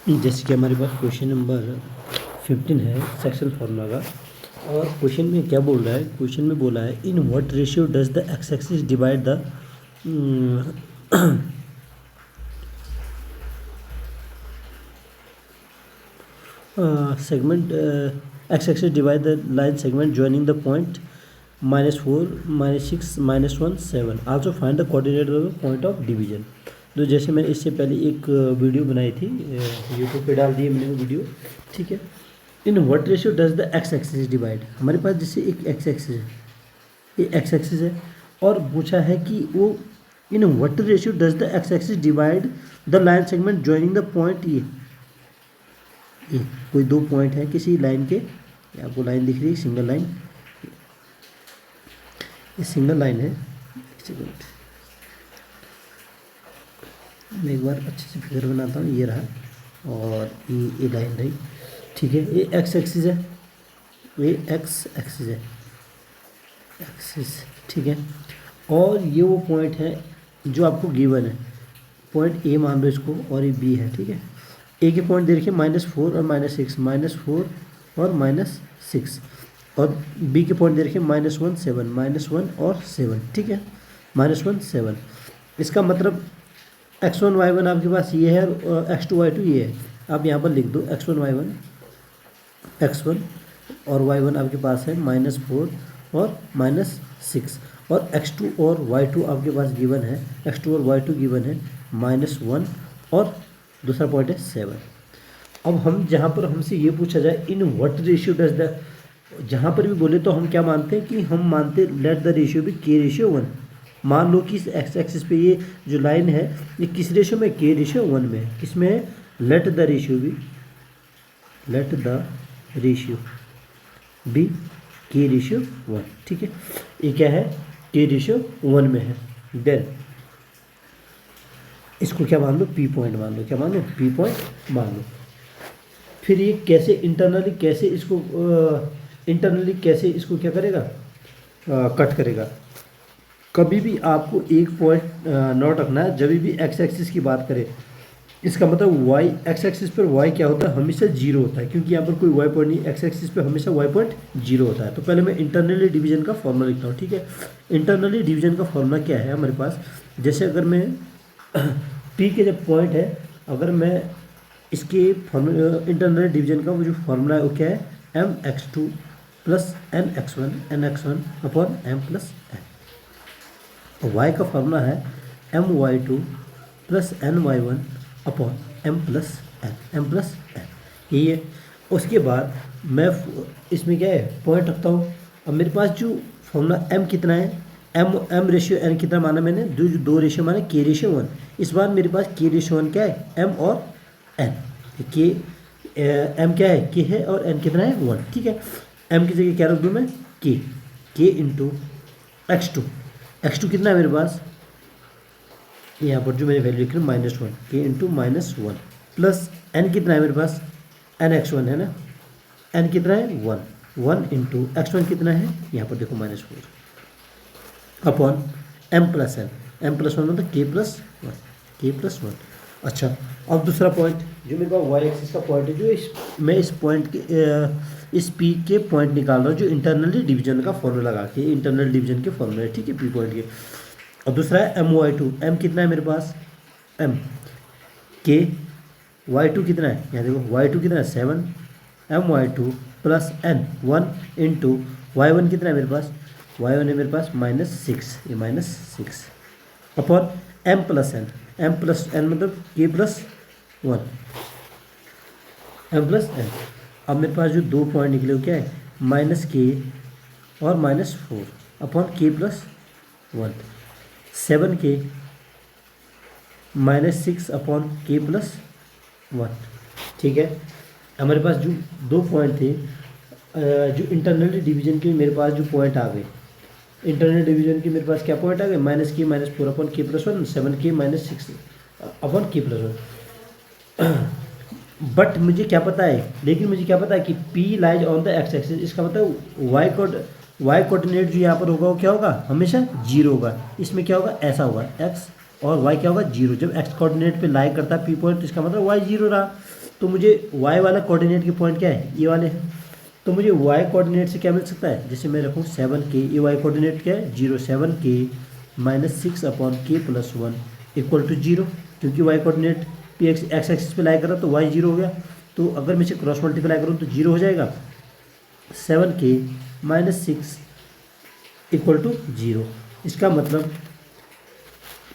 जैसे कि हमारे पास क्वेश्चन नंबर 15 है सेक्शन फार्मूला का। और क्वेश्चन में क्या बोल रहा है, क्वेश्चन में बोला है in what ratio does the X axis divide the segment x-axis divide the line segment joining the point -4 -6 -1 7 also find the coordinate of the point of division। तो जैसे मैंने इससे पहले एक वीडियो बनाई थी, यूट्यूब पे डाल दी मैंने वो वीडियो, ठीक है। In what ratio does the X axis divide, हमारे पास जैसे एक एक्स एक्सिस है, ये एक्स एक्सिस है, और पूछा है कि वो in what ratio does the X axis divide the line segment joining the point ये कोई दो पॉइंट है किसी लाइन के, ये आपको लाइन दिख रही है सिंगल लाइन, ये सिंगल लाइन है। एक सेकंड मैं एक बार अच्छे से फिगर बनाता हूँ, ये रहा और ये लाइन रही, ठीक है। ये एक्स एक्सिस है, ये एक्स एक्सिस है, एक्सिस, ठीक है। और ये वो पॉइंट है जो आपको गिवन है, पॉइंट ए मान लो इसको, और ये बी है, ठीक है। ए के पॉइंट दे रखे -4 और -6, -4 और -6, और बी के पॉइंट दे रखे -1 7, -1 और 7, ठीक है, -1 7। इसका मतलब x1 y1 आपके पास ये है और x2 y2 ये है। आप यहाँ पर लिख दो x1 y1, x1 और y1 आपके पास है -4 और -6, और x2 और y2 आपके पास गिवन है, x2 और y2 गिवन है -1 और दूसरा पॉइंट है 7। अब हम जहाँ पर हमसे ये पूछा जाए in what ratio does the, जहाँ पर भी बोले तो हम क्या मानते हैं कि हम मानते लेट द रेशियो भी k/1। मान लो कि इस एक्स एक्सिस पे ये जो लाइन है ये किस रेशियो में, k/1 में है। किस में है, लेट द रेशियो भी k/1, ठीक है। ये क्या है, k/1 में है। देन इसको क्या मान लो, पी पॉइंट मान लो, क्या मान लो, पी पॉइंट मान लो। फिर ये कैसे इंटरनली कैसे इसको क्या करेगा, कट करेगा। कभी भी आपको एक पॉइंट नोट रखना है, जब भी एक्स एक्सिस की बात करें, इसका मतलब वाई एक्स एक्सिस पर वाई क्या होता है, हमेशा 0 होता है, क्योंकि यहाँ पर कोई वाई पॉइंट नहीं, एक्स एक्सिस पे हमेशा वाई पॉइंट 0 होता है। तो पहले मैं इंटरनली डिवीजन का फॉर्मूला लिखता हूँ, ठीक है। इंटरनली डिवीजन का फॉर्मूला क्या है हमारे पास, जैसे अगर मैं पी के जब पॉइंट है, अगर मैं इसके इंटरनल डिवीजन का वो जो फॉर्मूला है वो क्या है, mx2 plus nx1 upon m+n। y का फॉर्मूला है my2 plus ny1 upon m+n। यही है। उसके बाद मैं इसमें क्या है, पॉइंट रखता हूँ। अब मेरे पास जो फॉर्मूला m कितना है, m/n कितना माना मैंने, जो दो रेशियो माने k/1। इस बार मेरे पास k/1 क्या है, m और n, k m क्या है, k है, और n कितना है 1, ठीक है। m की जगह क्या रख दूँ मैं, k इंटू x2 कितना है मेरे पास, यहाँ पर जो मैंने वैल्यू लिख रही हूँ -1, k इंटू -1 प्लस n कितना है मेरे पास, nx1 है ना, n कितना है 1 इंटू x1 कितना है, यहाँ पर देखो -4 अपॉन m+n, m+1 मतलब k+1। अच्छा, अब दूसरा पॉइंट जो मेरे पास वाई एक्सिस का पॉइंट है, जो मैं इस पॉइंट के इस पी के पॉइंट निकाल रहा हूँ, जो इंटरनली डिवीजन का फॉर्मूला लगा के, इंटरनल डिवीजन के फॉर्मूला है, ठीक है, पी पॉइंट के। और दूसरा है my2, m कितना है मेरे पास, m k, y2 कितना है, यहाँ देखो y2 कितना है 7, my2 plus n 1 into y1 कितना है मेरे पास, y1 है मेरे पास -6, ये -6 अपॉन m+n मतलब k+1 m+n। अब मेरे पास जो दो पॉइंट निकले हो क्या है, -k और -4 upon k+1, 7k -6 upon k+1, ठीक है। हमारे पास जो दो पॉइंट थे, जो इंटरनल डिवीजन के मेरे पास जो पॉइंट आ गए, इंटरनल डिवीजन के मेरे पास क्या पॉइंट आ गए, -k -4 upon k+1, 7k -6 upon k+1। But मुझे क्या पता है, लेकिन मुझे क्या पता है कि p lies on the X axis, इसका मतलब y कोऑर्डिनेट जो यहाँ पर होगा वो क्या होगा, हमेशा 0 होगा। इसमें क्या होगा, ऐसा होगा, x और y क्या होगा 0। जब x कोऑर्डिनेट पे लाई करता है p पॉइंट, तो इसका मतलब y 0 रहा। तो मुझे y वाला कोऑर्डिनेट के पॉइंट क्या है, ये वाले हैं। तो मुझे y कोऑर्डिनेट से क्या मिल सकता है, जैसे मैं रखूँ 7k, ये y कोऑर्डिनेट क्या है 0, 7k minus 6/k+1 equal to 0, क्योंकि y coordinate p x axis पे लाई कर रहा तो y 0 हो गया। तो अगर मैं इसे क्रॉस मल्टीप्लाई करूँ तो 0 हो जाएगा, 7k माइनस 6 इक्वल टू 0। इसका मतलब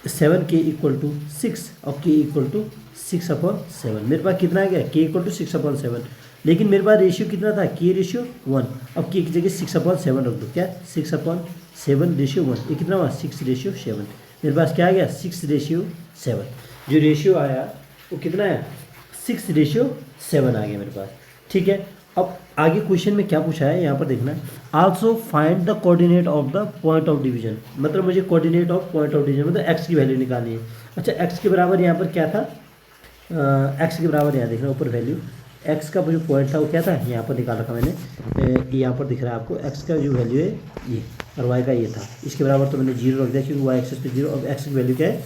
7k इक्वल टू 6 और k इक्वल टू 6/7। मेरे पास कितना आ गया, k इक्वल टू 6/7, लेकिन मेरे पास रेशियो कितना था, k रेशियो 1। अब k की जगह 6/7 रख दो, क्या 6/7 रेशियो 1, ये कितना हुआ 6/7। मेरे पास क्या आ गया 6/7। जो रेशियो आया वो कितना है 6/7 आ गया मेरे पास। ठीक है, अब आगे क्वेश्चन में क्या पूछा है यहाँ पर देखना है, also find the coordinate of the point of division. मतलब मुझे coordinate of point of division मतलब एक्स की वैल्यू निकालनी है। अच्छा, एक्स के बराबर यहाँ पर क्या था, एक्स के बराबर यहाँ देखना ऊपर वैल्यू, एक्स का जो पॉइंट था वो क्या था, यहाँ पर निकाल रखा मैंने, यहाँ पर दिख रहा है आपको एक्स का जो वैल्यू है ये, और वाई का ये था। इसके बराबर तो मैंने 0 रख दिया क्योंकि वाई एक्सेस पे 0। अब एक्स की वैल्यू क्या है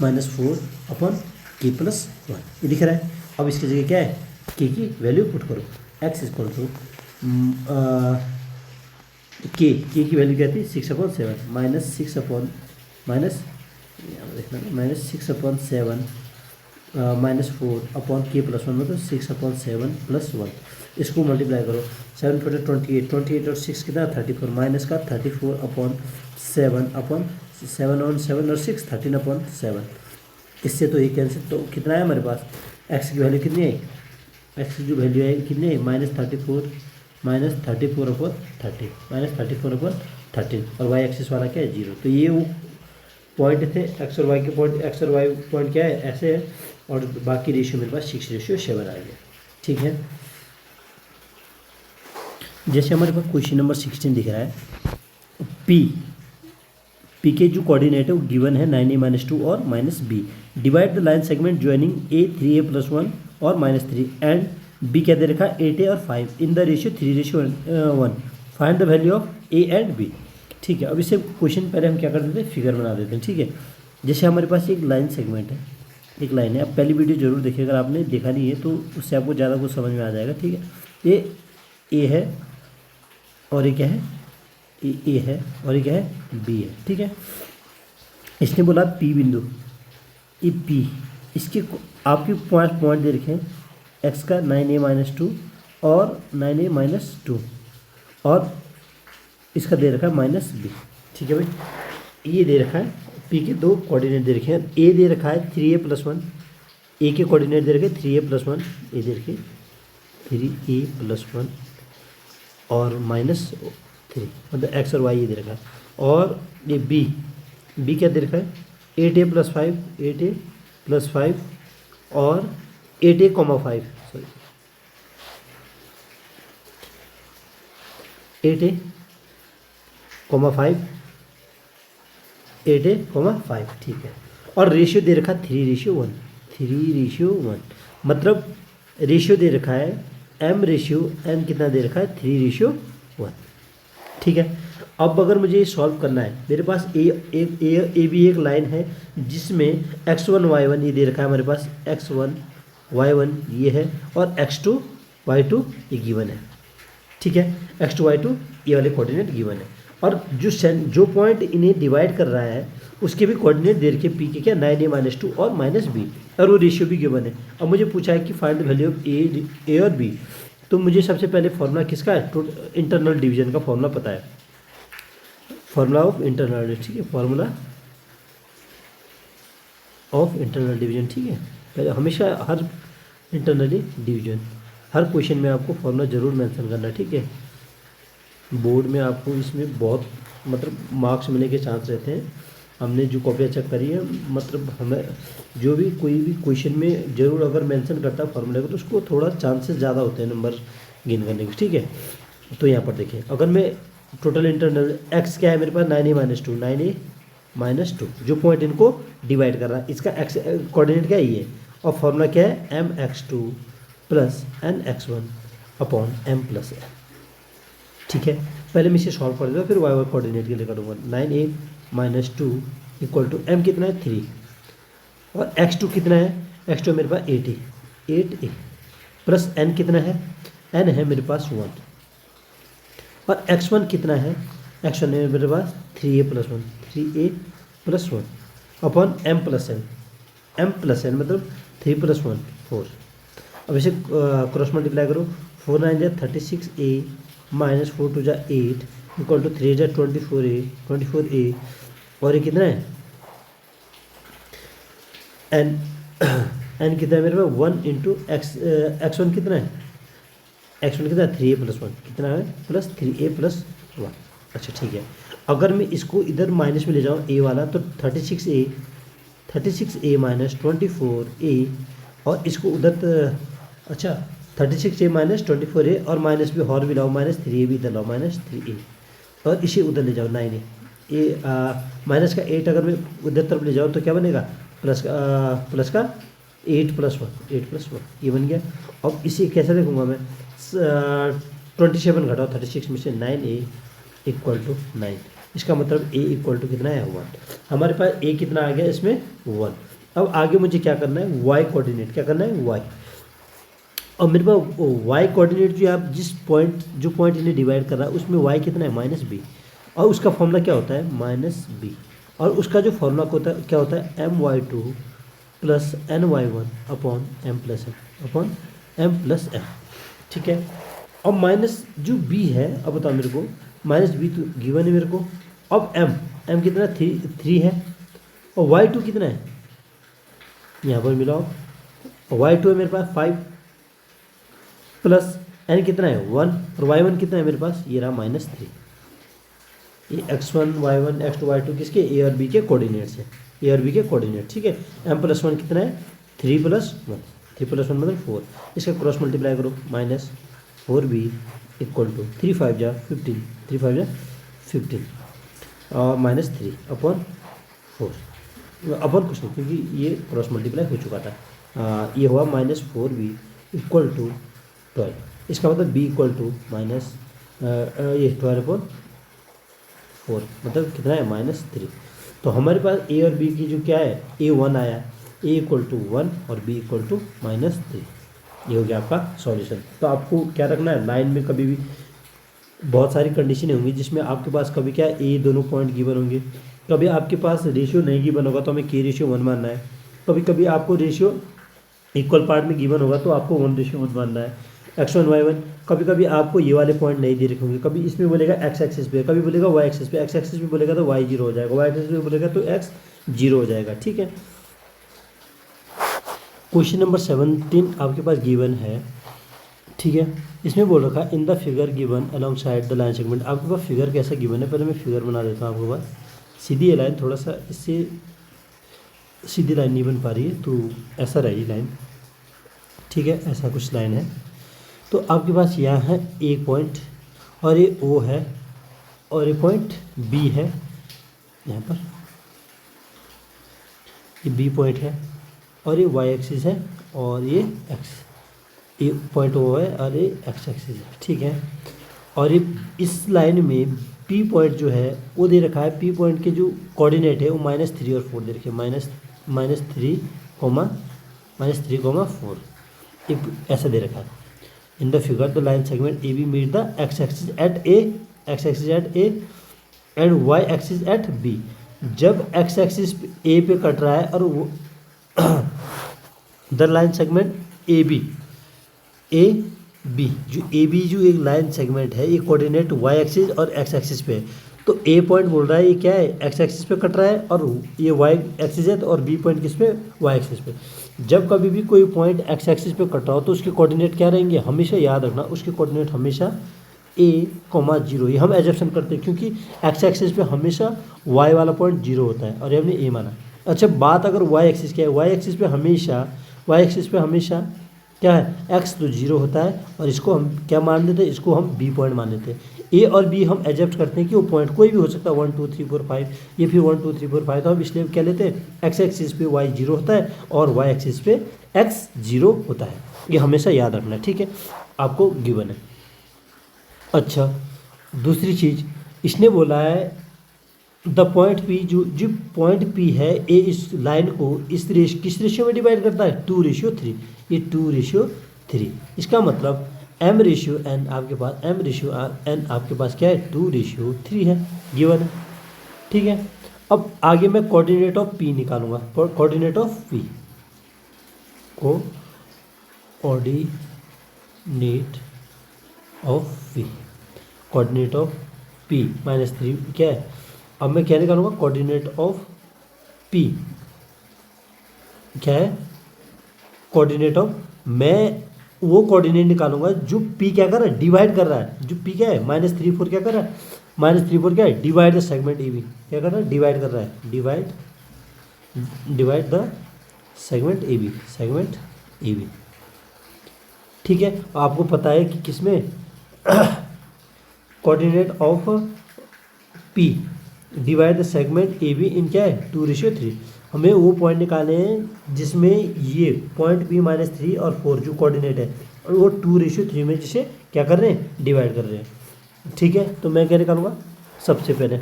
-4/k+1, ये दिख रहा है। अब इसकी जगह क्या है k की वैल्यू पुट करो, x इक्वल टू k की वैल्यू क्या थी 6/7 -6/7 -4/k+1 मतलब 6/7+1। इसको मल्टीप्लाई करो, 7 4 28 और 6 कितना 34, माइनस का 34/7 और 6 13/7। इससे तो ये कैंसिल, तो कितना है हमारे पास x की वैल्यू कितनी है, x की जो वैल्यू है कितनी है -34 -34/13 और y एक्सिस वाला क्या है 0। तो ये वो पॉइंट थे एक्स और वाई के पॉइंट, एक्स और वाई पॉइंट क्या है ऐसे है, और बाकी रेशियो मेरे पास 6/7 आ गया। ठीक है, जैसे हमारे पास क्वेश्चन नंबर 16 दिख रहा है, पी के जो कोऑर्डिनेट है वो गिवन है 9a-2 और -b। Divide the line segment joining a 3a+1 और -3 एंड b क्या दे रखा है 8a और 5 in the ratio 3/1। Find the value of a and b। ठीक है, अब इसे क्वेश्चन पहले हम क्या कर देते हैं, फिगर बना देते हैं। ठीक है, जैसे हमारे पास एक लाइन सेगमेंट है, एक लाइन है। अब पहली वीडियो जरूर देखिए, अगर आपने देखा नहीं है तो उससे आपको ज़्यादा कुछ समझ में आ जाएगा। ठीक है, ये ए है और ये क्या है, ए है और ये क्या है बी है। ठीक है, इसने बोला पी बिंदु, ये पी, इसके आपके पॉइंट दे रखे हैं एक्स का 9a-2 और 9a-2 और इसका दे रखा है -b। ठीक है भाई, ये दे रखा है पी के दो कोऑर्डिनेट दे रखे हैं, ए दे रखा है 3a+1, ए के कोऑर्डिनेट दे रखे 3a+1, ए दे रखे 3a+1 और -3 मतलब एक्स और वाई ये दे रखा है। और ये बी क्या दे रखा है 8a+5 और 8a,5 सॉरी 8a,5 8a,5 ठीक है। और रेशियो दे रखा 3/1 मतलब रेशियो दे रखा है m कितना दे रखा है 3/1। ठीक है, अब अगर मुझे सॉल्व करना है, मेरे पास ए भी एक लाइन है जिसमें x1 y1 ये दे रखा है हमारे पास, x1 y1 ये है और x2 y2 ये गिवन है। ठीक है, x2 y2 ये वाले कोऑर्डिनेट गिवन है, और जो पॉइंट इन्हें डिवाइड कर रहा है उसके भी कोऑर्डिनेट दे रखे पी के क्या 9a-2 और -b, और वो रेशियो भी गिवन है। अब मुझे पूछा है कि फाइंड द वैल्यू ऑफ ए और बी। तो मुझे सबसे पहले फॉर्मूला किसका है, इंटरनल डिवीजन का फॉर्मूला पता है, फॉर्मूला ऑफ इंटरनल, ठीक है, फॉर्मूला ऑफ इंटरनल डिवीजन। ठीक है, पहले हमेशा हर इंटरनली डिवीजन हर क्वेश्चन में आपको फॉर्मूला जरूर मेंशन करना। ठीक है, बोर्ड में आपको इसमें बहुत मतलब मार्क्स मिलने के चांस रहते हैं। हमने जो कॉपियाँ चेक करी है, मतलब हमें जो भी कोई भी क्वेश्चन में जरूर अगर मेंशन करता है फार्मूले को तो उसको थोड़ा चांसेस ज़्यादा होते हैं नंबर गेन करने के। ठीक है, तो यहाँ पर देखिए, अगर मैं टोटल इंटरनल एक्स क्या है मेरे पास 9a-2 जो पॉइंट इनको डिवाइड कर रहा है, इसका एक्स कोऑर्डिनेट क्या है ये, और फॉर्मूला क्या है mx2 + nx1/m+n। ठीक है, पहले मैं इसे सॉल्व कर दूँगा, फिर y कोऑर्डिनेट के लिए करूँगा। 9a-2 = m कितना है 3 और x2 कितना है, x2 मेरे पास 8a प्लस n कितना है, n है मेरे पास 1, और x1 कितना है, x1 है मेरे पास 3a+1 upon m plus n मतलब 3 + 1 4। अब इसे क्रॉस मल्टीप्लाई करो, 4 9 जा 36a माइनस 4 2 जा 8 इक्वल टू 3 जा 24a और ये कितना है n कितना है मेरे पास 1 इंटू x1 कितना है, x1 कितना है 3a+1 कितना है प्लस 3a+1। अच्छा ठीक है, अगर मैं इसको इधर माइनस में ले जाऊँ a वाला तो 36a माइनस 24a और इसको उधर अच्छा 36a माइनस 24a और माइनस भी और भी लाओ, माइनस 3a भी इधर लाओ, माइनस 3a और इसे उधर ले जाओ 9a माइनस का 8 अगर मैं उधर तरफ ले जाऊँ तो क्या बनेगा प्लस का 8 + 1 ये बन गया। अब इसे कैसे देखूँगा मैं 27 घटाओ 36 में से 9a इक्वल टू 9, इसका मतलब a इक्वल टू कितना है 1। हमारे पास a कितना आ गया इसमें 1। अब आगे मुझे क्या करना है y कोऑर्डिनेट, क्या करना है y, और मेरे पास y कोऑर्डिनेट जो आप जो पॉइंट इन्हें डिवाइड कर रहा है उसमें y कितना है -b और उसका फॉर्मूला क्या होता है -b और उसका जो फॉर्मूला होता है क्या होता है my2 + ny1 upon m + n। ठीक है, अब माइनस जो b है, अब बताओ मेरे को -b तो गिवन है मेरे को। अब m कितना 3 है और y2 कितना है यहाँ पर मिलाओ, y2 है मेरे पास 5 प्लस n कितना है 1 और y1 कितना है मेरे पास ये रहा -3। ये x1 y1 x2 y2 किसके a और b के कोऑर्डिनेट्स है, a और b के कोऑर्डिनेट। ठीक है, m + 1 कितना है 3 + 1 मतलब 4, इसका क्रॉस मल्टीप्लाई करो -4b इक्वल टू 3 5 जा 15 और -3 अपॉन 4 अपॉन कुछ नहीं क्योंकि ये क्रॉस मल्टीप्लाई हो चुका था। ये हुआ -4b इक्वल टू 12, इसका मतलब b इक्वल टू माइनस ये 12/4 मतलब कितना है -3। तो हमारे पास a और b की जो क्या है a 1 आया, a इक्वल टू 1 और b इक्वल टू -3, ये हो गया आपका सॉल्यूशन। तो आपको क्या रखना है, लाइन में कभी भी बहुत सारी कंडीशनें होंगी जिसमें आपके पास कभी क्या ए दोनों पॉइंट गिवन होंगे, कभी आपके पास रेशियो नहीं गिवन होगा तो हमें k/1 मानना है, कभी आपको रेशियो इक्वल पार्ट में गिवन होगा तो आपको 1/1 मानना है। x1 y1 कभी आपको ये वाले पॉइंट नहीं दे रखे होंगे, कभी इसमें बोलेगा x एक्सिस पे, कभी बोलेगा y एक्सिस पे, x एक्सिस पे बोलेगा तो y 0 हो जाएगा, y एक्सिस पे बोलेगा तो x 0 हो जाएगा। ठीक है, क्वेश्चन नंबर 17 आपके पास गिवन है। ठीक है, इसमें बोल रखा है in the figure given along side the line segment. आपके पास फिगर कैसा गिवन है, पहले मैं फिगर बना देता हूँ आपके पास। सीधी लाइन, थोड़ा सा इससे सीधी लाइन नहीं बन पा रही है तो ऐसा रही लाइन। ठीक है, ऐसा कुछ लाइन है। तो आपके पास यहाँ है ए पॉइंट और ये ओ है और ये पॉइंट बी है, यहाँ पर ये बी पॉइंट है और ये वाई एक्सिस है और ये एक्स, ये पॉइंट ओ है और ये एक्स एक्सिस है। ठीक है, और ये इस लाइन में पी पॉइंट जो है वो दे रखा है, पी पॉइंट के जो कोऑर्डिनेट है वो -3 और 4 दे रखे, -3, -4 ऐसा दे रखा है। In the figure the line segment A B meet the X axis at A and Y axis at B. जब एक्स एक्सिस ए पे कट रहा है और वो the line segment A B जो एक लाइन सेगमेंट है ये कोऑर्डिनेट वाई एक्सिस और एक्स एक्सिस पे है। तो ए पॉइंट बोल रहा है ये क्या है, एक्स एक्सिस पे कट रहा है और ये वाई एक्सिस है, तो और बी पॉइंट किस पे, वाई एक्सिस पे। जब कभी भी कोई पॉइंट एक्स एक्सिस पे कट रहा हो तो उसके कोऑर्डिनेट क्या रहेंगे, हमेशा याद रखना उसके कोऑर्डिनेट हमेशा a,0। ये हम एजप्शन करते हैं क्योंकि एक्स एक्सिस पे हमेशा वाई वाला पॉइंट 0 होता है और ये हमने ए माना। अच्छा, बात अगर वाई एक्सिस की है, वाई एक्सिस पे हमेशा क्या है, एक्स तो 0 होता है और इसको हम क्या मान लेते हैं, इसको हम बी पॉइंट मान लेते हैं। ए और बी हम एजप्ट करते हैं कि वो पॉइंट कोई भी हो सकता है, 1 2 3 4 5, ये फिर 1 2 3 4 5, तो हम इसलिए क्या लेते हैं, एक्स एक्सिस पे वाई 0 होता है और वाई एक्सिस पे एक्स 0 होता है। ये हमेशा याद रखना है। ठीक है, आपको गिवन है। अच्छा, दूसरी चीज़ इसने बोला है द पॉइंट पी, जो पॉइंट पी है, ए इस लाइन को किस रेशियो में डिवाइड करता है, 2:3। ये 2:3। इसका मतलब एम रेशियो एन आपके पास, एम रेशियो एन आपके पास क्या है, 2:3 है, गिवन है। ठीक है, अब आगे मैं कोऑर्डिनेट ऑफ पी निकालूंगा। Coordinate of P, coordinate of P, coordinate of P -3 क्या है। अब मैं क्या निकालूंगा, कोऑर्डिनेट ऑफ पी क्या है, कोऑर्डिनेट ऑफ, मैं वो कोऑर्डिनेट निकालूंगा जो पी क्या कर रहा है, डिवाइड कर रहा है। जो पी क्या है, -3 4 क्या कर रहा है, -3 4 क्या है, divide the segment A B, क्या कर रहा है, डिवाइड कर रहा है, divide the segment A B, segment A B. ठीक है, आपको पता है कि किसमें coordinate of P divide the segment A B in क्या है, 2:3। हमें वो पॉइंट निकाले हैं जिसमें ये पॉइंट पी -3 और 4 जो कोऑर्डिनेट है, और वो 2:3 में जिसे क्या कर रहे हैं, डिवाइड कर रहे हैं। ठीक है, तो मैं क्या निकालूंगा सबसे पहले,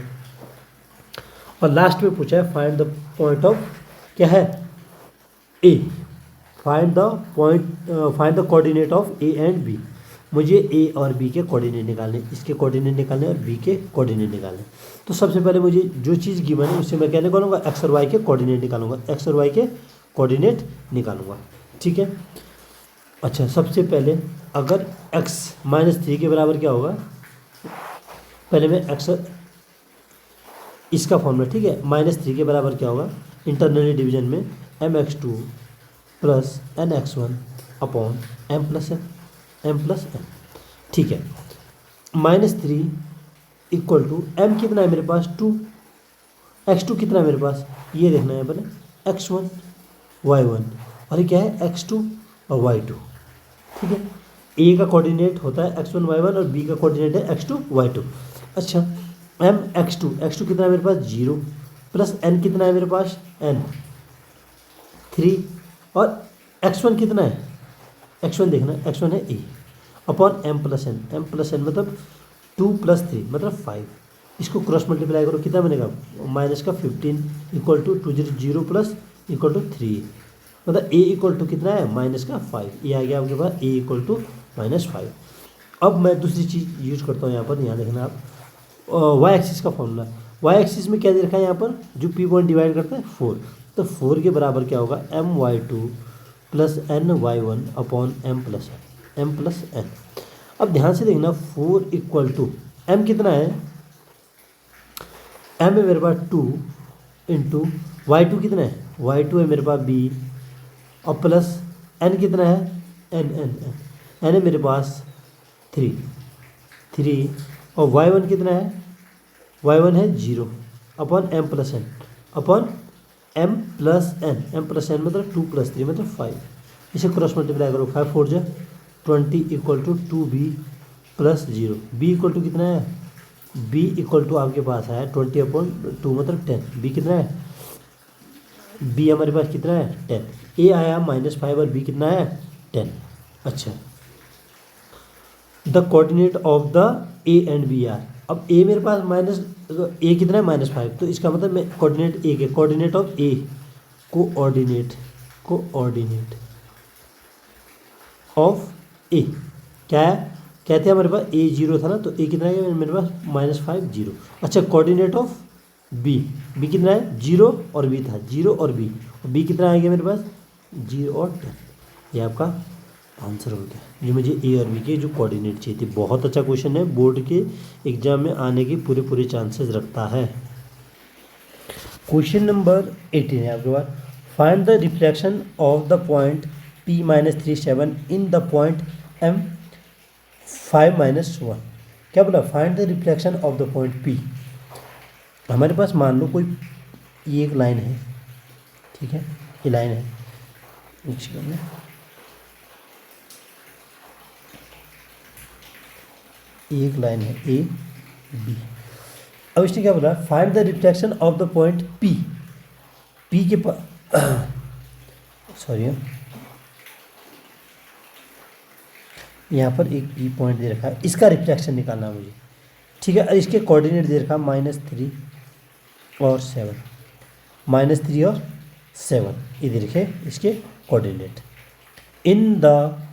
और लास्ट में पूछा है फाइंड द पॉइंट ऑफ क्या है, A, find the coordinate of A and B. मुझे ए और बी के कोऑर्डिनेट निकालने, इसके कोऑर्डिनेट निकालने और बी के कोऑर्डिनेट निकालने। तो सबसे पहले मुझे जो चीज़ गिवन है उससे मैं क्या निकालूंगा, एक्स और वाई के कोऑर्डिनेट निकालूंगा, एक्स और वाई के कोऑर्डिनेट निकालूंगा। ठीक है, अच्छा सबसे पहले अगर एक्स -3 के बराबर क्या होगा, पहले मैं एक्स, इसका फॉर्मूला, ठीक है, -3 के बराबर क्या होगा, इंटरनली डिवीजन में mx2 plus nx1 upon m plus n। ठीक है, -3 इक्वल टू m कितना है मेरे पास, 2, x2 कितना है मेरे पास, ये देखना है पहले, x1 y1, और ये क्या है, x2 और y2। ठीक है, a का कोऑर्डिनेट होता है x1 y1 और b का कोऑर्डिनेट है x2 y2। अच्छा, m x2 कितना है मेरे पास, 0, प्लस n कितना है मेरे पास, n 3, और x1 कितना है, x1 देखना, x1 है a upon m plus n मतलब 2 + 3 मतलब 5। इसको क्रॉस मल्टीप्लाई करो, कितना बनेगा, माइनस का 15 equal to 2 0 plus equal to 3, मतलब a इक्वल टू कितना है, -5। ये आ गया आपके पास a इक्वल टू -5। अब मैं दूसरी चीज़ यूज करता हूँ यहाँ पर, यहाँ देखना आप, वाई एक्सिस का फॉर्मूला। वाई एक्सिस में क्या दे रखा है यहाँ पर, जो पी पॉइंट डिवाइड करता है 4, तो 4 के बराबर क्या होगा, my2 plus ny1 upon m plus n। अब ध्यान से देखना, 4 इक्वल टू m कितना है, m है मेरे पास 2 इंटू y2 कितना है, y2 है मेरे पास b, और प्लस n कितना है, n है मेरे पास 3, और y1 कितना है, y1 है 0 upon m plus n upon m plus n मतलब 2 + 3 मतलब 5। इसे क्रॉस मल्टीप्लाई करो, 5 4 जा 20 equal to 2b plus 0। b equal to कितना है, b इक्वल टू आपके पास है 20/2 मतलब 10। b कितना है, b हमारे पास कितना है, 10। a आया -5 और b कितना है, 10। अच्छा, the coordinate of the a and b are. अब a मेरे पास a कितना है, -5, तो इसका मतलब मैं कोऑर्डिनेट a के, coordinate of a, coordinate of a क्या है, कहते हैं हमारे पास a 0 था ना, तो a कितना है मेरे पास, -5 0। अच्छा, कोऑर्डिनेट ऑफ b कितना है, 0 और b था, 0 और b कितना आएगा मेरे पास, 0 और 10। ये आपका आंसर हो गया। ये मुझे ए और बी के जो कोऑर्डिनेट चाहिए थे। बहुत अच्छा क्वेश्चन है, बोर्ड के एग्जाम में आने के पूरे चांसेस रखता है। क्वेश्चन नंबर 18 है आपके पास, find the reflection of the point p -3 7 in the point m 5 -1। क्या बोला, find the reflection of the point p। हमारे पास मान लो कोई ये एक लाइन है, ठीक है, ये लाइन है, एक लाइन है ए बी। अब इसने क्या बोला, find the reflection of the point P. P के सॉरी, यहाँ पर एक पी पॉइंट दे रखा है, इसका रिफ्लेक्शन निकालना मुझे, ठीक है। और इसके कोऑर्डिनेट दे रखा -3 और 7, -3 और 7 इधर लिखे इसके coordinate. In the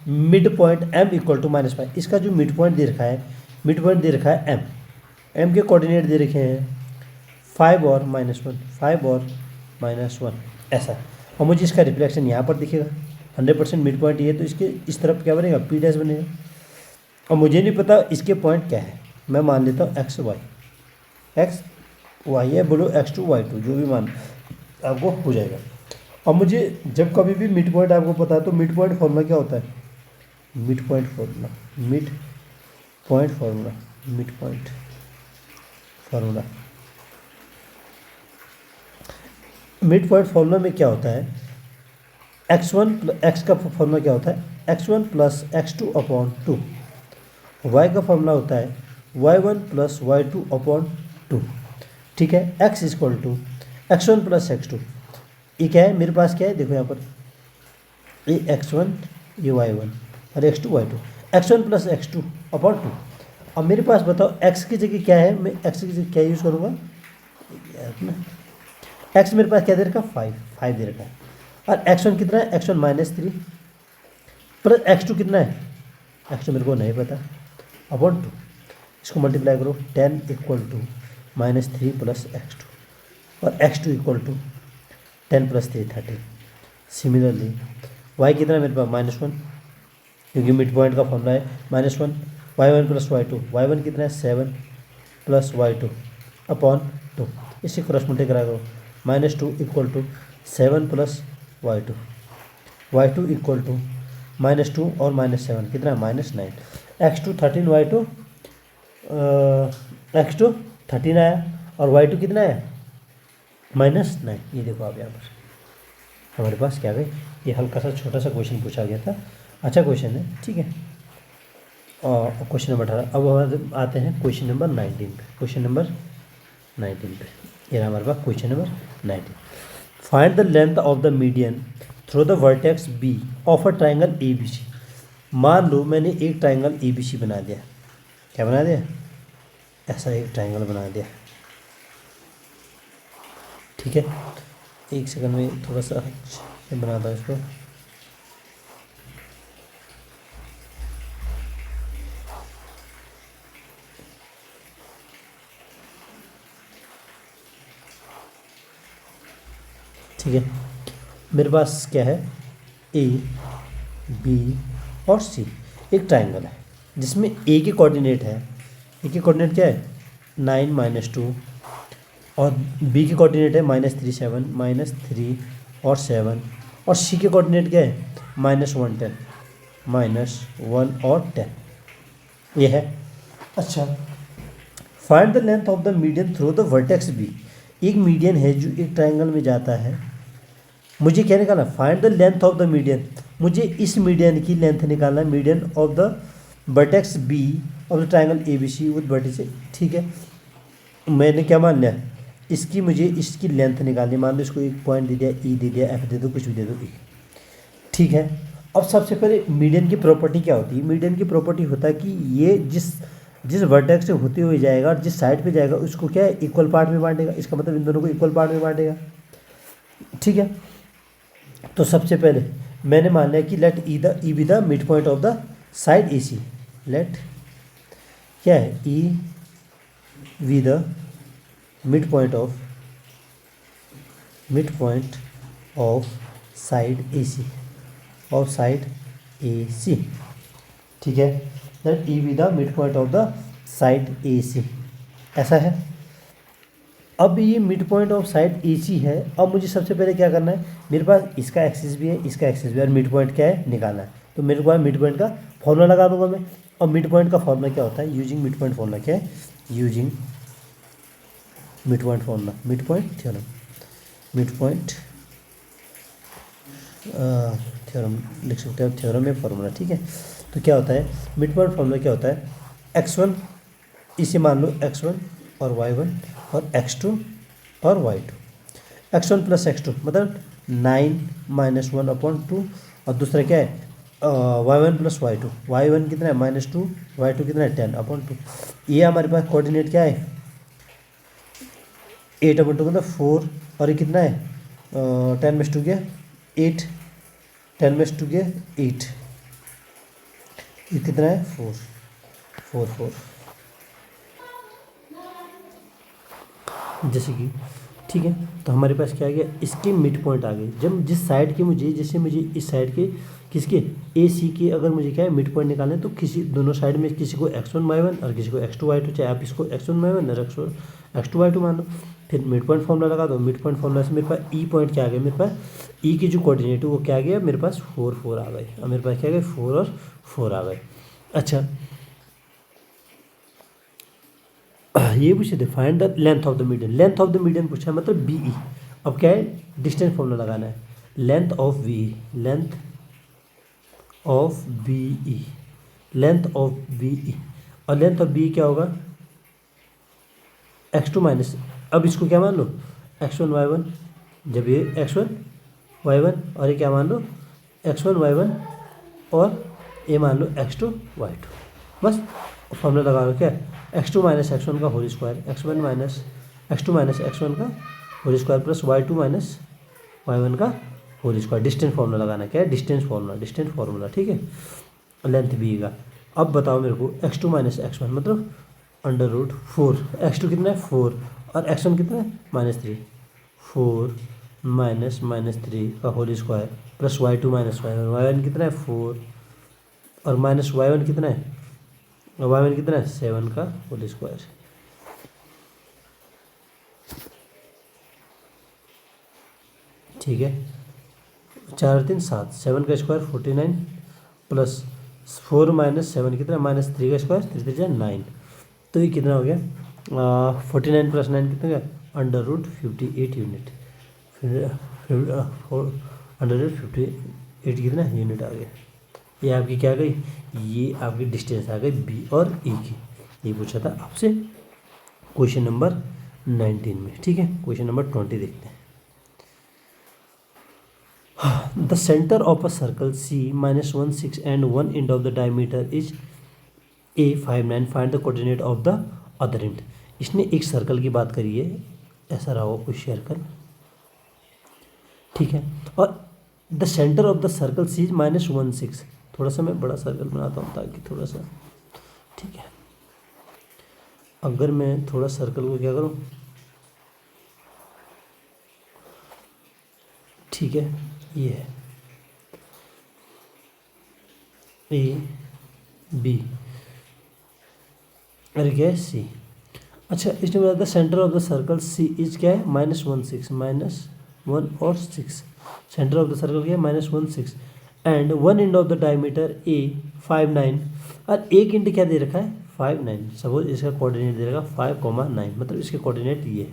mid point m equal to -5, इसका जो मिड पॉइंट दे रखा है, मिड पॉइंट दे रखा है m के कोऑर्डिनेट दे रखे हैं 5 और -1, 5 और -1 ऐसा। और मुझे इसका रिफ्लेक्शन यहाँ पर दिखेगा 100% मिड पॉइंट ये, तो इसके इस तरफ क्या बनेगा, p डैश बनेगा। और मुझे नहीं पता इसके पॉइंट क्या है, मैं मान लेता हूँ x y है, बोलो x2 y2 जो भी मान आपको हो जाएगा। और मुझे जब कभी भी मिड पॉइंट आपको पता है तो मिड पॉइंट फॉर्मूला क्या होता है, mid point formula, mid point formula, mid point formula, mid point formula में क्या होता है, x का फॉर्मूला क्या होता है, x1 plus x2 upon 2, y का फॉर्मूला होता है y1 प्लस y2 अपॉन 2। ठीक है, x equal to x1 plus x2, ये क्या है मेरे पास, क्या है देखो यहाँ पर, ये x1 ये y1 और x2 y2, x1 plus x2 upon 2। अब मेरे पास बताओ x की जगह क्या है, मैं x की जगह क्या यूज़ करूँगा, x मेरे पास क्या दे रखा, 5 दे रखा है। और x1 कितना है, x1 -3 प्लस x2 कितना है, x2 मेरे को नहीं पता, अपॉन 2, इसको मल्टीप्लाई करो, 10 इक्वल टू -3 प्लस x2 और x2 equal to 10 plus 3 30। Similarly y कितना है मेरे पास, -1, क्योंकि मिड पॉइंट का फॉर्मूला है -1, y1 प्लस y2, y1 कितना है 7 प्लस y2 अपॉन 2, इसे क्रॉस मल्टीप्लाई करो, -2 इक्वल टू 7 प्लस y2, y2 इक्वल टू -2 और -7 कितना है -9, x2 13 y2 x2 13 आया और y2 कितना है -9। ये देखो आप यहाँ पर हमारे पास क्या गई, ये हल्का सा छोटा सा क्वेश्चन पूछा गया था, अच्छा क्वेश्चन है, ठीक है। और क्वेश्चन नंबर 18, अब हम आते हैं क्वेश्चन नंबर 19 पे, क्वेश्चन नंबर 19 पे, ये रहा हमारे पास question number 19। Find the length of the median through the vertex B of a triangle A B C. मान लो मैंने एक ट्राइंगल ए बी सी बना दिया, क्या बना दिया, ऐसा एक ट्राइंगल बना दिया, ठीक है। एक सेकंड में थोड़ा सा बनाता हूँ इसको, ठीक है। मेरे पास क्या है, ए बी और सी, एक ट्राइंगल है जिसमें ए के कोऑर्डिनेट है, ए के कोऑर्डिनेट क्या है 9 -2 और बी के कोऑर्डिनेट है -3 7 -3 और 7 और सी के कोऑर्डिनेट क्या है -1 10 -1 और 10, ये है। अच्छा, find the length of the median through the vertex B, एक मीडियन है जो एक ट्राइंगल में जाता है, मुझे क्या निकालना, find the length of the median, मुझे इस मीडियन की लेंथ निकालना है, median of the vertex B of the triangle A B C with vertices, ठीक है। मैंने क्या मान लिया, इसकी मुझे इसकी लेंथ निकालनी, मान लो इसको एक पॉइंट दे दिया, ई दे दिया, एफ दे दो, कुछ भी दे दो, ई, ठीक है। अब सबसे पहले मीडियन की प्रॉपर्टी क्या होती है, मीडियन की प्रॉपर्टी होता है कि ये जिस वर्टेक्स से होते हुए जाएगा और जिस साइड पे जाएगा उसको क्या है इक्वल पार्ट में बांटेगा, इसका मतलब इन दोनों को इक्वल पार्ट में बांटेगा, ठीक है। तो सबसे पहले मैंने मान लिया कि let E be the mid point of the side A C, let क्या है E be the mid point of side A C, of side A C, ठीक है। Let E be the mid point of the side A C, ऐसा है। अब ये mid point of side A C है, अब मुझे सबसे पहले क्या करना है, मेरे पास इसका एक्सिस भी है, इसका एक्सिस भी है, और मिड पॉइंट क्या है निकालना है, तो मेरे को मिड पॉइंट का फॉर्मूला लगा दूंगा मैं। और मिड पॉइंट का फॉर्मूला क्या होता है, यूजिंग मिड पॉइंट फॉर्मूला क्या है, using mid point formula, mid point theorem, mid point theorem लिख सकते हैं, थ्योरम में फॉर्मूला, ठीक है। तो क्या होता है मिड पॉइंट फॉर्मूला, क्या होता है x1, इसे मान लो x1 और y1 और x2 और y2, x1 प्लस x2 मतलब 9 -1 अपॉन 2, और दूसरा क्या है y1 प्लस y2, y1 कितना है -2, y2 कितना है 10 अपॉन 2। ये हमारे पास कोऑर्डिनेट क्या है 8 अपन टू मतलब 4 और ये कितना है 10 में 2 गया 8 10 में 2 गया 8 ये कितना है 4 जैसे कि ठीक है। तो हमारे पास क्या आ गया इसके मिड पॉइंट आ गए। जब जिस साइड के मुझे जैसे मुझे इस साइड के किसके ए सी के अगर मुझे क्या है मिड पॉइंट निकालना है तो किसी दोनों साइड में किसी को x1 y1 और किसी को x2 y2 चाहे आप इसको x1 y1 और x2 y2 मान लो। फिर मिड पॉइंट फॉर्मूला लगा दो। मिड पॉइंट फॉर्मूला से मेरे पास ई पॉइंट क्या आ गया मेरे पास ई की जो कोऑर्डिनेट है वो क्या आ गया मेरे पास 4 आ गए। और मेरे पास क्या आ गए 4 और 4 आ गए। अच्छा ये पूछे थे find the length of the median. Length of the median पूछा है मतलब बी ई। अब क्या है डिस्टेंस फॉर्मूला लगाना है length of B E length of B E length of B E और लेंथ ऑफ बी क्या होगा x2 माइनस। अब इसको क्या मान लो x1 y1 जब ये x1 y1 और ये क्या मान लो x1 y1 और ये मान लो x2 y2 बस फॉर्मूला लगा लो क्या x2 माइनस x1 का whole square x1 minus x2 minus x1 का whole square plus y2 minus y1 का होल स्क्वायर। डिस्टेंस फार्मूला लगाना क्या है डिस्टेंस फार्मूला ठीक है लेंथ बी का। अब बताओ मेरे को x2 माइनस x1 मतलब √4 x2 कितना है 4 और x1 कितना है -3 4 माइनस -3 का whole square plus y2 minus y1 कितना है 4 और माइनस y1 कितना है 7 का होल स्क्वायर। ठीक है 4 और 3 7 7 का स्क्वायर 49 प्लस 4 माइनस 7 कितना -3 का स्क्वायर 3 3 9। तो ये कितना हो गया 49 प्लस 9 कितना गया √58 यूनिट। फिर √58 कितना यूनिट आ गया। ये आपकी क्या गई ये आपकी डिस्टेंस आ गई बी और ई की। ये पूछा था आपसे क्वेश्चन नंबर 19 में। ठीक है क्वेश्चन नंबर 20 देखते हैं। The centre of a circle C -16 and 1 end of the diameter is A59 find the coordinate of the other and. इसने एक सर्कल की बात करी है ऐसा रहा हो कुछ सर्कल ठीक है और the centre of the circle C -16। थोड़ा सा मैं बड़ा सर्कल बनाता हूँ ताकि थोड़ा सा ठीक है। अगर मैं थोड़ा सर्कल को क्या करूँ ठीक है ये है A B अरे क्या है C। अच्छा इसमें बता the centre of the circle C is क्या है -16 -1 और 6। सेंटर ऑफ द सर्कल क्या है -16 and 1 end of the diameter A59 और एक इंड क्या दे रखा है 59। सपोज इसका कोऑर्डिनेट दे रखा 5,9 मतलब इसके कोऑर्डिनेट ये है।